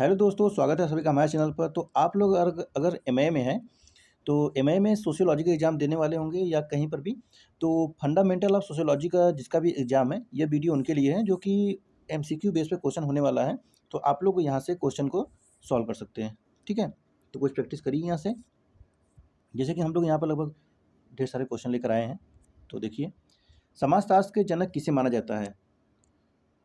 Hello दोस्तों, स्वागत है सभी का हमारे चैनल पर। तो आप लोग अगर एमए में हैं, तो एमए में सोशियोलॉजी का एग्ज़ाम देने वाले होंगे या कहीं पर भी, तो फंडामेंटल ऑफ सोशियोलॉजी का जिसका भी एग्ज़ाम है, ये वीडियो उनके लिए है जो कि एमसीक्यू बेस पे क्वेश्चन होने वाला है। तो आप लोग यहाँ से क्वेश्चन को सॉल्व कर सकते हैं, ठीक है? तो कुछ प्रैक्टिस करिए यहाँ से। जैसे कि हम लोग यहाँ पर लगभग ढेर सारे क्वेश्चन लेकर आए हैं। तो देखिए, समाजशास्त्र के जनक किसे माना जाता है?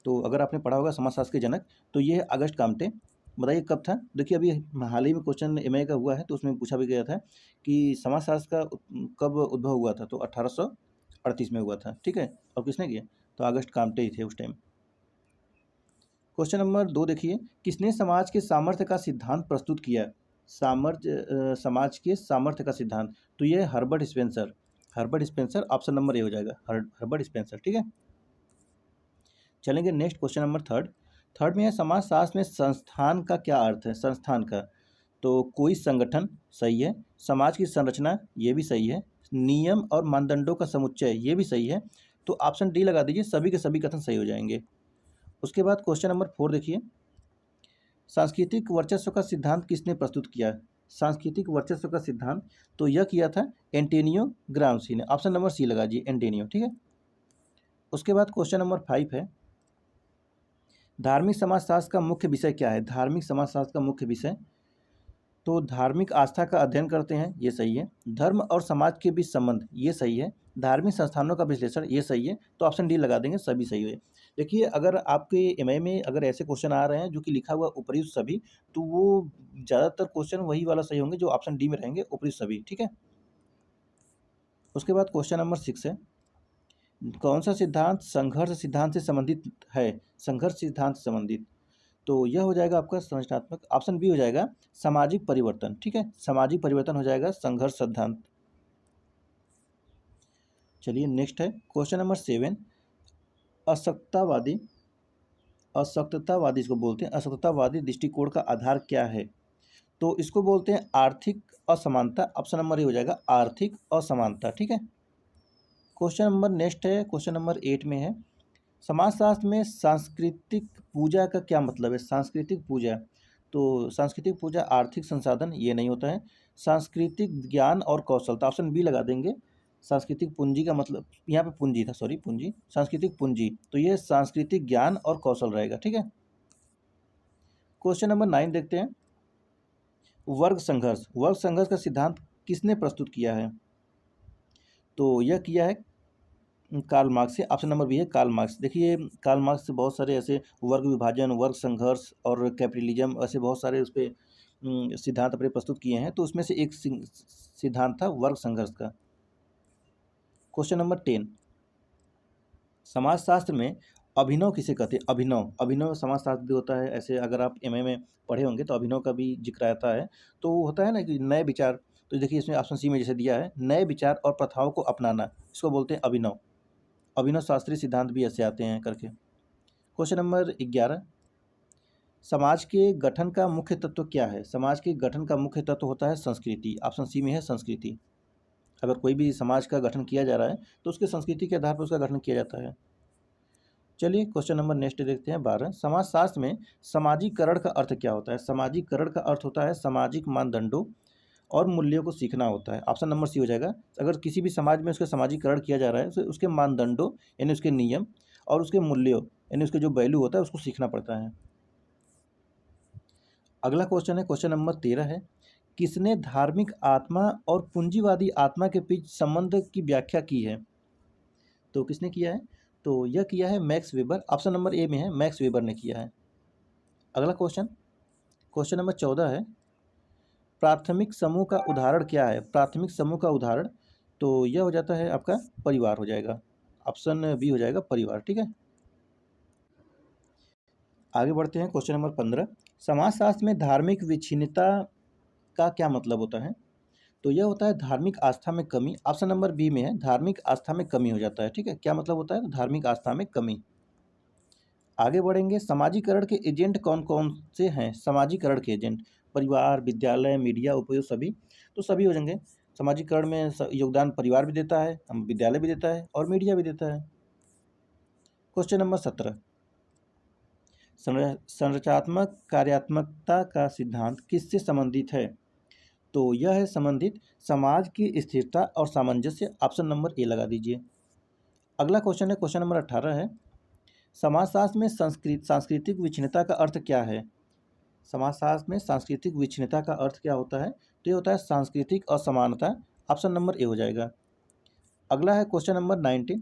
तो अगर आपने पढ़ा होगा समाजशास्त्र के जनक, तो ये है अगस्त काम्टे। बताइए कब था? देखिए अभी हाल ही में क्वेश्चन एमए का हुआ है, तो उसमें पूछा भी गया था कि समाजशास्त्र का कब उद्भव हुआ था? तो 1838 में हुआ था, ठीक है? और किसने किया? तो अगस्त काम्टे ही थे उस टाइम। क्वेश्चन नंबर 2 देखिए, किसने समाज के सामर्थ्य का सिद्धांत प्रस्तुत किया? समाज के सामर्थ्य का सिद्धांत, तो ये है Herbert Spencer. Herbert Spencer, option number A हो जाएगा, हर्बर्ट स्पेंसर, ठीक है? चलेंगे next question number third. Third में है समाजशास्त्र में संस्थान का क्या अर्थ है? संस्थान का, तो कोई संगठन, सही है। समाज की संरचना, ये भी सही है। नियम और मानदंडों का समुच्चय, ये भी सही है। तो ऑप्शन डी लगा दीजिए, सभी के सभी कथन सही हो जाएंगे। उसके बाद क्वेश्चन नंबर 4 देखिए, सांस्कृतिक वर्चस्व का सिद्धांत किसने प्रस्तुत किया? सांस्कृतिक वर्चस्व का सिद्धांत, तो यह किया था एंटोनियो ग्राम्सी ने। ऑप्शन नंबर सी लगा दीजिए, एंटोनियो, ठीक है? उसके बाद क्वेश्चन नंबर 5 है, धार्मिक समाजशास्त्र का मुख्य विषय क्या है? धार्मिक समाजशास्त्र का मुख्य विषय, तो धार्मिक आस्था का अध्ययन करते हैं, ये सही है। धर्म और समाज के बीच संबंध, ये सही है। धार्मिक संस्थानों का विश्लेषण, ये सही है। तो ऑप्शन डी लगा देंगे, सभी सही है। देखिए अगर आपके एमए में अगर ऐसे क्वेश्चन आ रहे हैं जो कि लिखा हुआ उपर्युक्त सभी, तो वो ज़्यादातर क्वेश्चन वही वाला सही होंगे जो ऑप्शन डी में रहेंगे, उपर्युक्त सभी, ठीक है? उसके बाद क्वेश्चन नंबर 6 है, कौन सा सिद्धांत संघर्ष सिद्धांत से संबंधित है? संघर्ष सिद्धांत से संबंधित, तो यह हो जाएगा आपका संरचनात्मक, ऑप्शन बी हो जाएगा सामाजिक परिवर्तन, ठीक है? सामाजिक परिवर्तन हो जाएगा संघर्ष सिद्धांत। चलिए नेक्स्ट है क्वेश्चन नंबर 7, असक्तावादी, असक्ततावादी इसको बोलते हैं, असक्ततावादी दृष्टिकोण का आधार क्या है? तो इसको बोलते हैं आर्थिक असमानता। ऑप्शन नंबर ए हो जाएगा आर्थिक असमानता, ठीक है? क्वेश्चन नंबर नेक्स्ट है, क्वेश्चन नंबर 8 में है, समाजशास्त्र में सांस्कृतिक पूजा का क्या मतलब है? सांस्कृतिक पूजा, तो सांस्कृतिक पूजा आर्थिक संसाधन, ये नहीं होता है। सांस्कृतिक ज्ञान और कौशल, तो ऑप्शन बी लगा देंगे। सांस्कृतिक पूंजी का मतलब, यहाँ पे पूंजी था, सॉरी, पूंजी, सांस्कृतिक पूंजी, तो ये सांस्कृतिक ज्ञान और कौशल रहेगा, ठीक है? क्वेश्चन नंबर 9 देखते हैं, वर्ग संघर्ष, वर्ग संघर्ष का सिद्धांत किसने प्रस्तुत किया है? तो यह किया है कार्ल मार्क्स से। ऑप्शन नंबर बी है कार्ल मार्क्स। देखिए कार्ल मार्क्स से बहुत सारे ऐसे वर्ग विभाजन, वर्ग संघर्ष और कैपिटलिज्म, ऐसे बहुत सारे उस पे सिद्धांत अपने प्रस्तुत किए हैं। तो उसमें से एक सिद्धांत था वर्ग संघर्ष का। क्वेश्चन नंबर 10, समाजशास्त्र में अभिनव किसे कहते हैं? अभिनव, अभिनव समाजशास्त्र भी होता है। ऐसे अगर आप एमए में पढ़े होंगे तो अभिनव का भी जिक्र आता है। तो होता है ना कि नए विचार, तो देखिए इसमें ऑप्शन सी में जैसे दिया है, नए विचार और प्रथाओं को अपनाना, इसको बोलते हैं अभिनव। अभिनव शास्त्रीय सिद्धांत भी ऐसे आते हैं करके। क्वेश्चन नंबर 11, समाज के गठन का मुख्य तत्व क्या है? समाज के गठन का मुख्य तत्व होता है संस्कृति। ऑप्शन सी में है संस्कृति। अगर कोई भी समाज का गठन किया जा रहा है तो उसके संस्कृति के आधार पर उसका गठन किया जाता है। चलिए क्वेश्चन नंबर नेक्स्ट देखते हैं 12, समाजशास्त्र में सामाजिकरण का अर्थ क्या होता है? सामाजिकरण का अर्थ होता है सामाजिक मानदंडों और मूल्यों को सीखना होता है। ऑप्शन नंबर सी हो जाएगा। अगर किसी भी समाज में उसका सामाजिकरण किया जा रहा है तो उसके मानदंडों यानी उसके नियम और उसके मूल्यों यानी उसके जो वैल्यू होता है उसको सीखना पड़ता है। अगला क्वेश्चन है, क्वेश्चन नंबर 13 है, किसने धार्मिक आत्मा और पूंजीवादी आत्मा के बीच संबंध की व्याख्या की है? तो किसने किया है? तो यह किया है max Weber. Option number A में है, मैक्स वेबर ने किया है। अगला क्वेश्चन, क्वेश्चन नंबर 14 है, प्राथमिक समूह का उदाहरण क्या है? प्राथमिक समूह का उदाहरण, तो यह हो जाता है आपका परिवार हो जाएगा। ऑप्शन बी हो जाएगा परिवार, ठीक है? आगे बढ़ते हैं क्वेश्चन नंबर 15, समाजशास्त्र में धार्मिक विच्छिन्नता का क्या मतलब होता है? तो यह होता है धार्मिक आस्था में कमी। ऑप्शन नंबर बी में है, धार्मिक आस्था में कमी हो जाता है, ठीक है? क्या मतलब होता है? तो धार्मिक आस्था में कमी। आगे बढ़ेंगे, समाजीकरण के एजेंट कौन कौन से हैं? समाजीकरण के एजेंट, परिवार, विद्यालय, मीडिया, उपयोग, सभी, तो सभी हो जाएंगे। समाजीकरण में योगदान परिवार भी देता है, हम विद्यालय भी देता है और मीडिया भी देता है। क्वेश्चन नंबर 17, संरचनात्मक कार्यात्मकता का सिद्धांत किससे संबंधित है? तो यह है संबंधित समाज की स्थिरता और सामंजस्य। ऑप्शन नंबर ए लगा दीजिए। अगला क्वेश्चन है, क्वेश्चन नंबर 18 है, समाजशास्त्र में सांस्कृतिक विच्छिन्नता का अर्थ क्या है? समाजशास्त्र में सांस्कृतिक विच्छिन्नता का अर्थ क्या होता है? तो ये होता है सांस्कृतिक असमानता। ऑप्शन नंबर ए हो जाएगा। अगला है क्वेश्चन नंबर 19,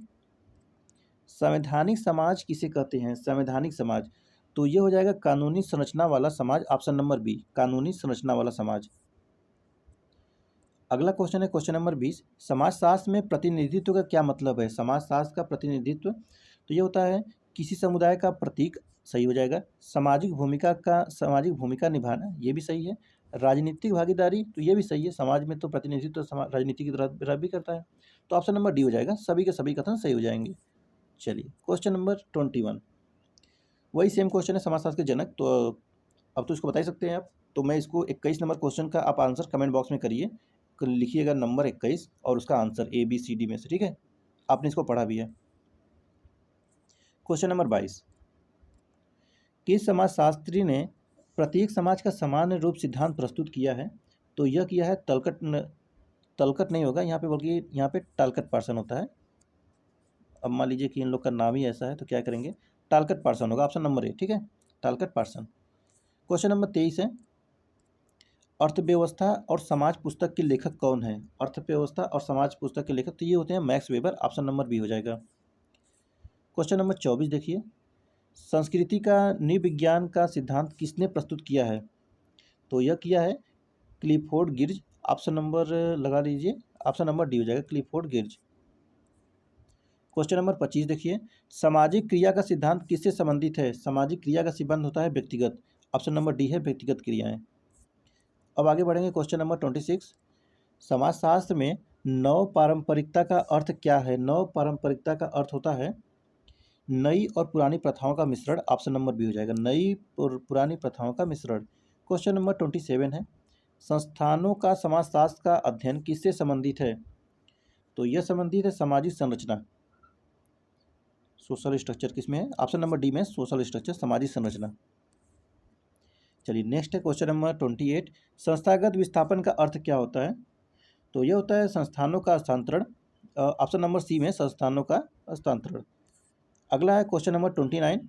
संवैधानिक समाज किसे कहते हैं? संवैधानिक समाज, तो ये हो जाएगा कानूनी संरचना वाला समाज। ऑप्शन नंबर बी, कानूनी संरचना वाला समाज। अगला क्वेश्चन है क्वेश्चन नंबर 20, समाजशास्त्र में प्रतिनिधित्व का क्या मतलब है? समाजशास्त्र का प्रतिनिधित्व, तो ये होता है किसी समुदाय का प्रतीक, सही हो जाएगा। सामाजिक भूमिका निभाना, ये भी सही है। राजनीतिक भागीदारी, तो ये भी सही है, समाज में तो प्रतिनिधित्व राजनीति की तरह भी करता है। तो ऑप्शन नंबर डी हो जाएगा, सभी के सभी कथन सही हो जाएंगे। चलिए क्वेश्चन नंबर 21, वही सेम क्वेश्चन है समाजशास्त्र के जनक, तो अब तो इसको बता ही सकते हैं आप। तो मैं इसको 21 नंबर क्वेश्चन का आप आंसर कमेंट बॉक्स में करिए, लिखिएगा नंबर 21 और उसका आंसर ABCD में से, ठीक है? आपने इसको पढ़ा भी है। क्वेश्चन नंबर 22, किस समाजशास्त्री ने प्रत्येक समाज का समान रूप सिद्धांत प्रस्तुत किया है? तो यह किया है तलकट नहीं होगा यहाँ पे, बल्कि यहाँ पे टालकट पार्सन होता है। अब मान लीजिए कि इन लोग का नाम ही ऐसा है, तो क्या करेंगे, टालकट पार्सन होगा। ऑप्शन नंबर ए, ठीक है, टालकट पार्सन। क्वेश्चन नंबर 23 है, अर्थव्यवस्था और समाज पुस्तक के लेखक कौन है? अर्थव्यवस्था और समाज पुस्तक के लेखक, तो ये होते हैं Max Weber. Option number B हो जाएगा। क्वेश्चन नंबर 24 देखिए, संस्कृति का नृविज्ञान का सिद्धांत किसने प्रस्तुत किया है? तो यह किया है क्लिफोर्ड गिर्ज। ऑप्शन नंबर लगा लीजिए, ऑप्शन नंबर डी हो जाएगा, क्लिफोर्ड गिर्ज। क्वेश्चन नंबर 25 देखिए, सामाजिक क्रिया का सिद्धांत किससे संबंधित है? सामाजिक क्रिया का संबंध होता है व्यक्तिगत। ऑप्शन नंबर डी है, व्यक्तिगत क्रियाएं। अब आगे बढ़ेंगे क्वेश्चन नंबर 26, समाजशास्त्र में नव पारंपरिकता का अर्थ क्या है? नव पारंपरिकता का अर्थ होता है नई और पुरानी प्रथाओं का मिश्रण। ऑप्शन नंबर बी हो जाएगा, नई और पुरानी प्रथाओं का मिश्रण। क्वेश्चन नंबर 27 है, संस्थानों का समाजशास्त्र का अध्ययन किससे संबंधित है? तो यह संबंधित है सामाजिक संरचना, सोशल स्ट्रक्चर किसमें है? ऑप्शन नंबर डी में, सोशल स्ट्रक्चर, सामाजिक संरचना। चलिए नेक्स्ट है क्वेश्चन नंबर 28, संस्थागत विस्थापन का अर्थ क्या होता है? तो यह होता है संस्थानों का हस्तांतरण। ऑप्शन नंबर सी में, संस्थानों का हस्तांतरण। अगला है क्वेश्चन नंबर 29,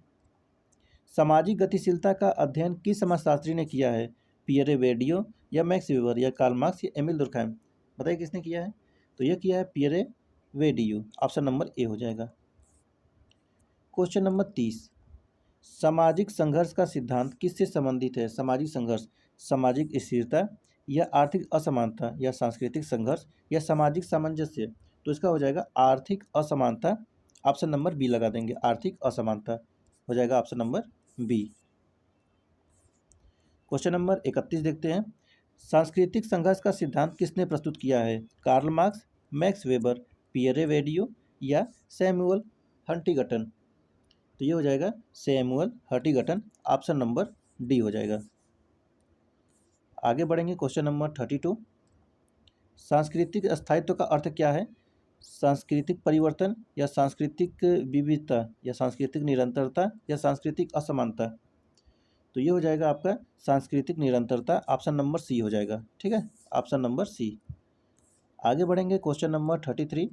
सामाजिक गतिशीलता का अध्ययन किस समाजशास्त्री ने किया है? पियरे वेडियो या मैक्स वेबर या कार्ल मार्क्स या एमिल दुर्कheim? बताइए किसने किया है? तो यह किया है Pierre video. Option number A हो जाएगा। क्वेश्चन नंबर 30, सामाजिक संघर्ष का सिद्धांत किससे संबंधित है? सामाजिक संघर्ष, सामाजिक स्थिरता या आर्थिक असमानता या सांस्कृतिक संघर्ष या सामाजिक सामंजस्य? तो इसका हो जाएगा आर्थिक असमानता। ऑप्शन नंबर बी लगा देंगे, आर्थिक असमानता हो जाएगा option number B. Question number 31 देखते हैं, सांस्कृतिक संघर्ष का सिद्धांत किसने प्रस्तुत किया है? Karl Marx, Max Weber, Pierre वेडियो या सैमुअल हंटिंगटन? तो ये हो जाएगा Samuel Huntington. Option number D हो जाएगा। आगे बढ़ेंगे क्वेश्चन नंबर 32, सांस्कृतिक स्थायित्व का अर्थ क्या है? सांस्कृतिक परिवर्तन या सांस्कृतिक विविधता या सांस्कृतिक निरंतरता या सांस्कृतिक असमानता? तो ये हो जाएगा आपका सांस्कृतिक निरंतरता। ऑप्शन नंबर सी हो जाएगा, ठीक है, ऑप्शन नंबर सी। आगे बढ़ेंगे क्वेश्चन नंबर 33,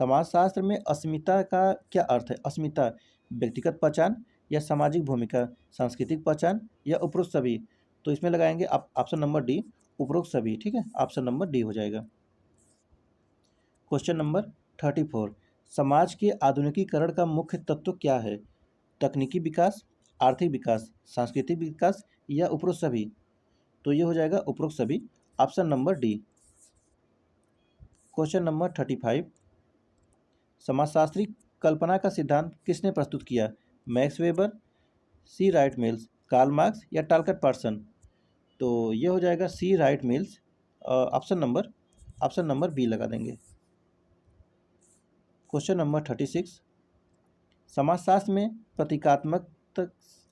समाजशास्त्र में अस्मिता का क्या अर्थ है? अस्मिता व्यक्तिगत पहचान या सामाजिक भूमिका, सांस्कृतिक पहचान या उपरोक्त सभी? तो इसमें लगाएंगे आप ऑप्शन नंबर डी, उपरोक्त सभी, ठीक है, ऑप्शन नंबर डी हो जाएगा। क्वेश्चन नंबर 34, समाज के आधुनिकीकरण का मुख्य तत्व क्या है? तकनीकी विकास, आर्थिक विकास, सांस्कृतिक विकास या उपरोक्त सभी? तो ये हो जाएगा उपरोक्त सभी। Option number D. Question number 35, समाजशास्त्री कल्पना का सिद्धांत किसने प्रस्तुत किया? Max Weber, C Wright Mills, Karl Marx या टालकट पार्सन? तो ये हो जाएगा C Wright Mills. Option number B लगा देंगे। क्वेश्चन नंबर 36, समाजशास्त्र में प्रतीकात्मक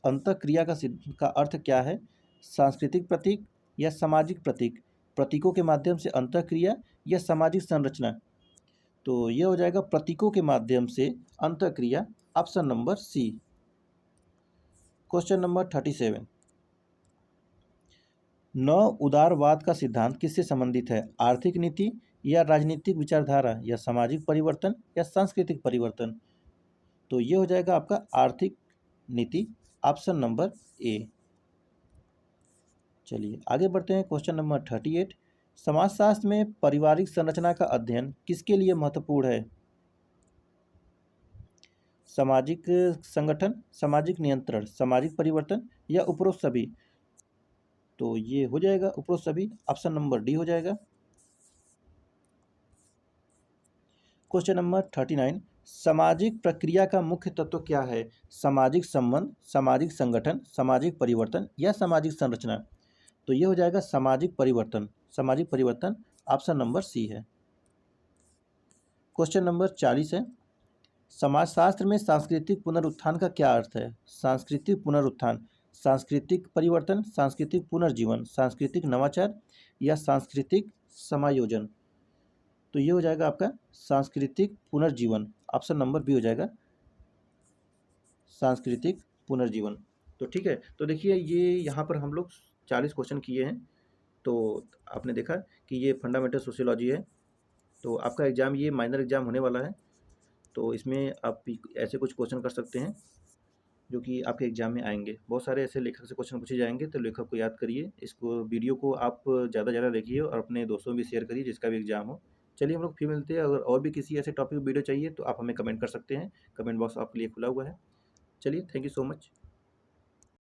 अंतःक्रिया का अर्थ क्या है? सांस्कृतिक प्रतीक या सामाजिक प्रतीक, प्रतीकों के माध्यम से अंतःक्रिया या सामाजिक संरचना? तो यह हो जाएगा प्रतीकों के माध्यम से अंतःक्रिया। Option number C. Question number 37, नव उदारवाद का सिद्धांत किससे संबंधित है? आर्थिक नीति या राजनीतिक विचारधारा या सामाजिक परिवर्तन या सांस्कृतिक परिवर्तन? तो ये हो जाएगा आपका आर्थिक नीति, ऑप्शन नंबर ए। चलिए आगे बढ़ते हैं। क्वेश्चन नंबर 38, समाजशास्त्र में पारिवारिक संरचना का अध्ययन किसके लिए महत्वपूर्ण है? सामाजिक संगठन, सामाजिक नियंत्रण, सामाजिक परिवर्तन या उपरोक्त सभी? तो ये हो जाएगा उपरोक्त सभी, ऑप्शन नंबर डी हो जाएगा। क्वेश्चन नंबर 39, सामाजिक प्रक्रिया का मुख्य तत्व क्या है? सामाजिक संबंध, सामाजिक संगठन, सामाजिक परिवर्तन या सामाजिक संरचना? तो ये हो जाएगा सामाजिक परिवर्तन, सामाजिक परिवर्तन, ऑप्शन नंबर सी है। क्वेश्चन नंबर 40 है, समाजशास्त्र में सांस्कृतिक पुनरुत्थान का क्या अर्थ है? सांस्कृतिक पुनरुत्थान, सांस्कृतिक परिवर्तन, सांस्कृतिक पुनर्जीवन, सांस्कृतिक नवाचार या सांस्कृतिक समायोजन? तो ये हो जाएगा आपका सांस्कृतिक पुनर्जीवन, ऑप्शन नंबर बी हो जाएगा, सांस्कृतिक पुनर्जीवन। तो ठीक है, तो देखिए ये यहाँ पर हम लोग 40 क्वेश्चन किए हैं। तो आपने देखा कि ये फंडामेंटल सोशियोलॉजी है। तो आपका एग्ज़ाम ये माइनर एग्ज़ाम होने वाला है, तो इसमें आप ऐसे कुछ क्वेश्चन कर सकते हैं जो कि आपके एग्ज़ाम में आएंगे। बहुत सारे ऐसे लेखक से क्वेश्चन पूछे जाएंगे, तो लेखक को याद करिए, इसको वीडियो को आप ज़्यादा से ज़्यादा देखिए और अपने दोस्तों में भी शेयर करिए जिसका भी एग्ज़ाम हो। चलिए हम लोग फिर मिलते हैं। अगर और भी किसी ऐसे टॉपिक वीडियो चाहिए तो आप हमें कमेंट कर सकते हैं, कमेंट बॉक्स आपके लिए खुला हुआ है। चलिए, थैंक यू सो मच।